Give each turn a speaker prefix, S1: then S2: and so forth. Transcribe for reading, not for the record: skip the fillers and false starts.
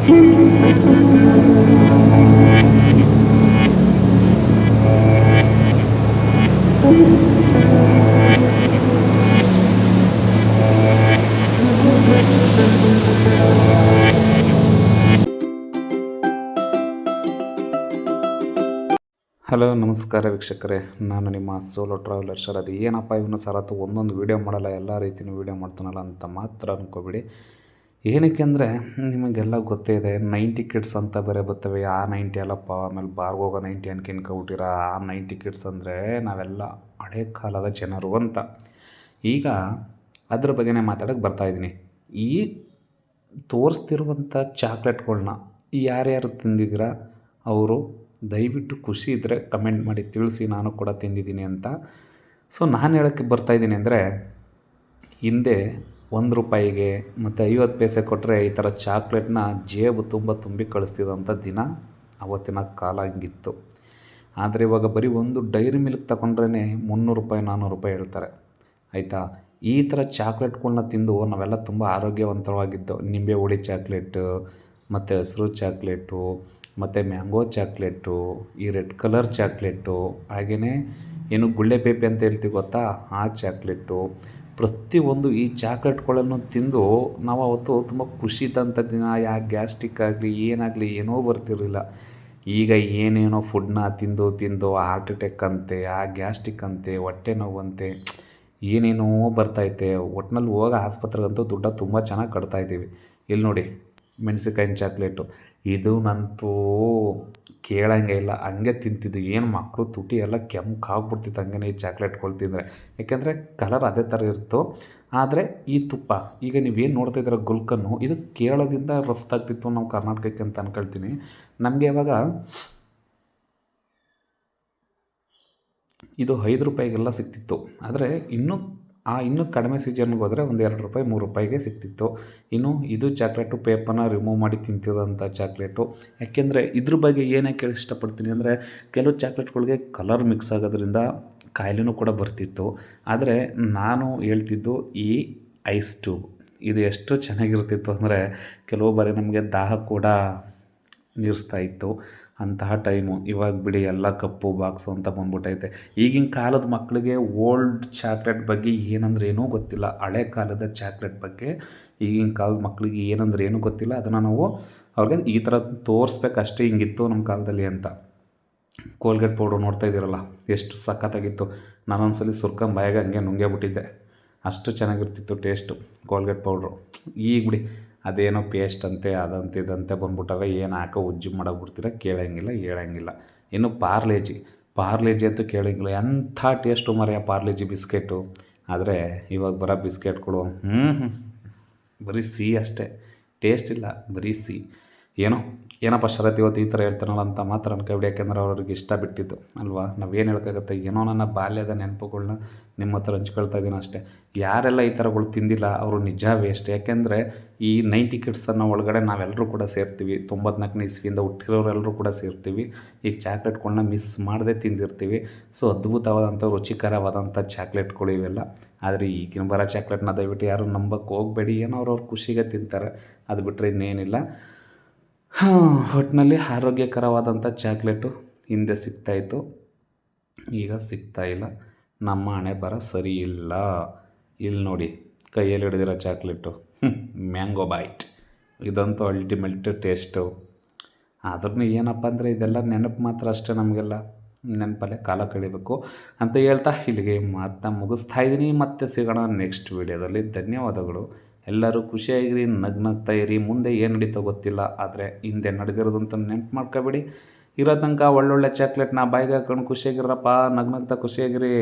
S1: Hello ನಮಸ್ಕಾರ ವೀಕ್ಷಕರೇ, ನಾನು ನಿಮ್ಮ ಸೋಲೋ ಟ್ರಾವೆಲರ್ ಶರದ್. ಏನಪ್ಪ ಇವನು ಸರತ್ತು ಒಂದೊಂದು ವೀಡಿಯೋ ಮಾಡಲ್ಲ, ಎಲ್ಲ ರೀತಿಯೂ ವೀಡಿಯೋ ಮಾಡ್ತಾನಲ್ಲ ಅಂತ ಮಾತ್ರ ಅಂದ್ಕೋಬೇಡಿ. ಏನಕ್ಕೆ ಅಂದರೆ ನಿಮಗೆಲ್ಲ ಗೊತ್ತೇ ಇದೆ, 90 ಕಿಡ್ಸ್ ಅಂತ ಬೇರೆ ಬರ್ತವೆ. ಆ 90 ಅಲ್ಲಪ್ಪ, ಆಮೇಲೆ ಬಾರ್ಗೋಗೋ 90 ಅನ್ಕೊಂಡ್ಬಿಟ್ಟಿರ. ಆ 90 ಕಿಡ್ಸ್ ಅಂದರೆ ನಾವೆಲ್ಲ ಹಳೆ ಕಾಲದ ಜನರು ಅಂತ. ಈಗ ಅದ್ರ ಬಗ್ಗೆನೇ ಮಾತಾಡೋಕ್ಕೆ ಬರ್ತಾಯಿದ್ದೀನಿ. ಈ ತೋರಿಸ್ತಿರುವಂಥ ಚಾಕ್ಲೇಟ್ಗಳನ್ನ ಯಾರ್ಯಾರು ತಿಂದಿದ್ದೀರಾ ಅವರು ದಯವಿಟ್ಟು ಖುಷಿ ಇದ್ದರೆ ಕಮೆಂಟ್ ಮಾಡಿ ತಿಳಿಸಿ, ನಾನು ಕೂಡ ತಿಂದಿದ್ದೀನಿ ಅಂತ. ಸೊ ನಾನು ಹೇಳೋಕ್ಕೆ ಬರ್ತಾಯಿದ್ದೀನಿ ಅಂದರೆ, ಹಿಂದೆ ₹1 ಮತ್ತು 50 ಪೈಸೆ ಕೊಟ್ಟರೆ ಈ ಥರ ಚಾಕ್ಲೇಟ್ನ ಜೇಬು ತುಂಬ ತುಂಬಿ ಕಳಿಸ್ತಿದ್ದಂಥ ದಿನ ಆವತ್ತಿನ ಕಾಲ ಹಂಗಿತ್ತು. ಆದರೆ ಇವಾಗ ಬರೀ ಒಂದು ಡೈರಿ ಮಿಲ್ಕ್ ತಗೊಂಡ್ರೇ ₹300 ₹400 ಹೇಳ್ತಾರೆ, ಆಯಿತಾ. ಈ ಥರ ಚಾಕ್ಲೇಟ್ಗಳ್ನ ತಿಂದು ನಾವೆಲ್ಲ ತುಂಬ ಆರೋಗ್ಯವಂತವಾಗಿದ್ದು. ನಿಂಬೆ ಹುಳಿ ಚಾಕ್ಲೇಟು, ಮತ್ತು ಹಸಿರು ಚಾಕ್ಲೇಟು, ಮತ್ತು ಮ್ಯಾಂಗೋ ಚಾಕ್ಲೇಟು, ಈ ರೆಡ್ ಕಲರ್ ಚಾಕ್ಲೇಟು, ಹಾಗೆಯೇ ಏನು ಗುಳ್ಳೆ ಪೇಪೆ ಅಂತ ಹೇಳ್ತೀವಿ ಗೊತ್ತಾ, ಆ ಚಾಕ್ಲೇಟು, ಪ್ರತಿಯೊಂದು ಈ ಚಾಕ್ಲೇಟ್ಗಳನ್ನು ತಿಂದು ನಾವು ಅವತ್ತು ತುಂಬ ಖುಷಿ ಇದ್ದಂಥ ದಿನ. ಗ್ಯಾಸ್ಟ್ರಿಕ್ ಆಗಲಿ ಏನಾಗಲಿ ಏನೂ ಬರ್ತಿರಲಿಲ್ಲ. ಈಗ ಏನೇನೋ ಫುಡ್ನ ತಿಂದು ಹಾರ್ಟ್ ಅಟ್ಯಾಕ್ ಅಂತೆ, ಆ ಗ್ಯಾಸ್ಟ್ರಿಕ್ ಅಂತೆ, ಹೊಟ್ಟೆ ನೋವಂತೆ, ಏನೇನೋ ಬರ್ತೈತೆ. ಒಟ್ಟಿನಲ್ಲಿ ಹೋಗೋ ಆಸ್ಪತ್ರೆಗಂತೂ ದುಡ್ಡು ತುಂಬ ಚೆನ್ನಾಗಿ ಕಟ್ತಾಯಿದ್ದೀವಿ. ಇಲ್ಲಿ ನೋಡಿ ಮೆಣಸಿನ್ಕಾಯಿನ ಚಾಕ್ಲೇಟು, ಇದು ನಂತೂ ಕೇಳೋಂಗೆ ಇಲ್ಲ, ಹಂಗೆ ತಿಂತಿದ್ದು. ಏನು ಮಕ್ಕಳು ತುಟಿ ಎಲ್ಲ ಕೆಂಪಾಗ್ಬಿಡ್ತಿತ್ತು ಹಂಗೆ ಈ ಚಾಕ್ಲೇಟ್ಗಳು ತಿಂದರೆ. ಯಾಕೆಂದರೆ ಕಲರ್ ಅದೇ ಥರ ಇತ್ತು. ಆದರೆ ಈ ತುಪ್ಪ ಈಗ ನೀವೇನು ನೋಡ್ತಾ ಇದ್ದೀರ ಗುಲ್ಕನ್ನು, ಇದು ಕೇರಳದಿಂದ ರಫ್ತಾಗ್ತಿತ್ತು ನಮ್ಮ ಕರ್ನಾಟಕಕ್ಕೆ ಅಂತ ಅಂದ್ಕೊಳ್ತೀನಿ. ನಮಗೆ ಯಾವಾಗ ಇದು ₹5 ಸಿಗ್ತಿತ್ತು. ಆದರೆ ಇನ್ನೂ ಕಡಿಮೆ ಸೀಸನ್ಗೆ ಹೋದರೆ ಒಂದು ₹2 ₹3 ಸಿಗ್ತಿತ್ತು. ಇನ್ನು ಇದು ಚಾಕ್ಲೇಟು ಪೇಪರ್ನ ರಿಮೂವ್ ಮಾಡಿ ತಿಂತಿರೋಂಥ ಚಾಕ್ಲೇಟು. ಯಾಕೆಂದರೆ ಇದ್ರ ಬಗ್ಗೆ ಏನಕ್ಕೆ ಇಷ್ಟಪಡ್ತೀನಿ ಅಂದರೆ, ಕೆಲವು ಚಾಕ್ಲೇಟ್ಗಳಿಗೆ ಕಲರ್ ಮಿಕ್ಸ್ ಆಗೋದ್ರಿಂದ ಕಾಯಿಲೆನೂ ಕೂಡ ಬರ್ತಿತ್ತು. ಆದರೆ ನಾನು ಹೇಳ್ತಿದ್ದು ಈ ಐಸ್ ಟ್ಯೂಬ್, ಇದು ಎಷ್ಟು ಚೆನ್ನಾಗಿರ್ತಿತ್ತು ಅಂದರೆ, ಕೆಲವು ಬಾರಿ ನಮಗೆ ದಾಹ ಕೂಡ ನೀರಿಸ್ತಾಯಿತ್ತು ಅಂತಹ ಟೈಮು. ಇವಾಗ ಬಿಡಿ ಎಲ್ಲ ಕಪ್ಪು ಬಾಕ್ಸು ಅಂತ ಬಂದ್ಬಿಟ್ಟೈತೆ. ಈಗಿನ ಕಾಲದ ಮಕ್ಕಳಿಗೆ ಓಲ್ಡ್ ಚಾಕ್ಲೇಟ್ ಬಗ್ಗೆ ಏನಂದ್ರೆ ಏನೂ ಗೊತ್ತಿಲ್ಲ. ಹಳೆ ಕಾಲದ ಚಾಕ್ಲೇಟ್ ಬಗ್ಗೆ ಈಗಿನ ಕಾಲದ ಮಕ್ಕಳಿಗೆ ಏನಂದ್ರೆ ಏನೂ ಗೊತ್ತಿಲ್ಲ. ಅದನ್ನು ನಾವು ಅವ್ರಿಗೆ ಈ ಥರ ತೋರಿಸ್ಬೇಕಷ್ಟೇ, ಹಿಂಗಿತ್ತು ನಮ್ಮ ಕಾಲದಲ್ಲಿ ಅಂತ. ಕೋಲ್ಗೇಟ್ ಪೌಡ್ರು ನೋಡ್ತಾ ಇದ್ದೀರಲ್ಲ ಎಷ್ಟು ಸಖತ್ತಾಗಿತ್ತು. ನಾನೊಂದ್ಸಲಿ ಬಾಯಾಗ ಹಂಗೆ ನುಂಗೇ ಬಿಟ್ಟಿದ್ದೆ, ಅಷ್ಟು ಚೆನ್ನಾಗಿರ್ತಿತ್ತು ಟೇಸ್ಟು ಕೋಲ್ಗೇಟ್ ಪೌಡ್ರು. ಈಗ ಬಿಡಿ ಅದೇನೋ ಪೇಸ್ಟ್ ಅಂತೆ ಅದಂತೆ ಇದಂತೆ ಬಂದ್ಬಿಟ್ಟವೆ. ಏನು ಹಾಕೋ ಉಜ್ಜಿ ಮಾಡೋಗ್ಬಿಡ್ತೀರ, ಕೇಳೋಂಗಿಲ್ಲ ಹೇಳೋಂಗಿಲ್ಲ. ಇನ್ನು ಪಾರ್ಲೇಜಿ ಅಂತೂ ಕೇಳೋಂಗಿಲ್ಲ, ಎಂಥ ಟೇಸ್ಟು ಮರೆಯ ಪಾರ್ಲೇಜಿ ಬಿಸ್ಕೆಟು. ಆದರೆ ಇವಾಗ ಬರೋ ಬಿಸ್ಕೆಟ್ಗಳು ಬರೀ ಸಿಹಿ ಅಷ್ಟೇ, ಟೇಸ್ಟ್ ಇಲ್ಲ, ಬರೀ ಸಿಹಿ. ಏನಪ್ಪ ಶರತ್ ಇವತ್ತು ಈ ಥರ ಹೇಳ್ತಾನಲ್ಲ ಅಂತ ಮಾತ್ರ ಅನ್ಕೊಬಿಡಿ. ಯಾಕೆಂದರೆ ಅವ್ರಿಗೆ ಇಷ್ಟ ಬಿಟ್ಟಿದ್ದು ಅಲ್ವಾ, ನಾವೇನು ಹೇಳೋಕ್ಕಾಗುತ್ತೆ. ಏನೋ ನನ್ನ ಬಾಲ್ಯದ ನೆನಪುಗಳ್ನ ನಿಮ್ಮ ಹತ್ರ ಹಂಚ್ಕೊಳ್ತಾ ಇದ್ದೀನಿ ಅಷ್ಟೇ. ಯಾರೆಲ್ಲ ಈ ಥರಗಳು ತಿಂದಿಲ್ಲ ಅವರು ನಿಜ ವೇಸ್ಟ್. ಯಾಕೆಂದರೆ ಈ 90 ಕಿಡ್ಸನ್ನು ಒಳಗಡೆ ನಾವೆಲ್ಲರೂ ಕೂಡ ಸೇರ್ತೀವಿ. 94ನೇ ಇಸ್ವಿಯಿಂದ ಹುಟ್ಟಿರೋರೆಲ್ಲರೂ ಕೂಡ ಸೇರ್ತೀವಿ. ಈ ಚಾಕ್ಲೇಟ್ಗಳ್ನ ಮಿಸ್ ಮಾಡದೆ ತಿಂದಿರ್ತೀವಿ. ಸೊ ಅದ್ಭುತವಾದಂಥ ರುಚಿಕರವಾದಂಥ ಚಾಕ್ಲೇಟ್ಗಳು ಇವೆಲ್ಲ. ಆದರೆ ಈಗಿನ ಬರೋ ಚಾಕ್ಲೇಟ್ನ ದಯವಿಟ್ಟು ಯಾರು ನಂಬಕ್ಕೆ ಹೋಗಬೇಡಿ. ಏನೋ ಅವ್ರವ್ರ ಖುಷಿಗೆ ತಿಂತಾರೆ, ಅದು ಬಿಟ್ಟರೆ ಇನ್ನೇನಿಲ್ಲ. ಒಟ್ಟಿನಲ್ಲಿ ಆರೋಗ್ಯಕರವಾದಂಥ ಚಾಕ್ಲೇಟು ಹಿಂದೆ ಸಿಗ್ತಾಯಿತ್ತು, ಈಗ ಸಿಗ್ತಾಯಿಲ್ಲ. ನಮ್ಮ ಹಣೆ ಬರ ಸರಿ ಇಲ್ಲ. ಇಲ್ಲಿ ನೋಡಿ ಕೈಯಲ್ಲಿ ಹಿಡಿದಿರೋ ಚಾಕ್ಲೇಟು ಮ್ಯಾಂಗೋ ಬೈಟ್, ಇದಂತೂ ಅಲ್ಟಿಮೇಟ್ ಟೇಸ್ಟು. ಆದ್ರೂ ಏನಪ್ಪ ಅಂದರೆ ಇದೆಲ್ಲ ನೆನಪು ಮಾತ್ರ ಅಷ್ಟೇ, ನಮಗೆಲ್ಲ ನೆನಪಲ್ಲೇ ಕಾಲ ಕಳಿಬೇಕು ಅಂತ ಹೇಳ್ತಾ ಇಲ್ಲಿಗೆ ಮಾತನ್ನ ಮುಗಿಸ್ತಾ ಇದ್ದೀನಿ. ಮತ್ತೆ ಸಿಗೋಣ ನೆಕ್ಸ್ಟ್ ವೀಡಿಯೋದಲ್ಲಿ. ಧನ್ಯವಾದಗಳು. ಎಲ್ಲರೂ ಖುಷಿಯಾಗಿರಿ, ನಗ್ನಗ್ತಾ ಇರಿ. ಮುಂದೆ ಏನು ನಡೀತೋ ಗೊತ್ತಿಲ್ಲ, ಆದರೆ ಹಿಂದೆ ನಡೆದಿರೋದಂತ ನೆನಪು ಮಾಡ್ಕೊಬೇಡಿ. ಇರೋ ತನಕ ಒಳ್ಳೊಳ್ಳೆ ಚಾಕ್ಲೇಟ್ನ ಬಾಯಿಗೆ ಹಾಕೊಂಡು ಖುಷಿಯಾಗಿರಪ್ಪ, ನಗ್ನಗ್ತಾ ಖುಷಿಯಾಗಿರಿ.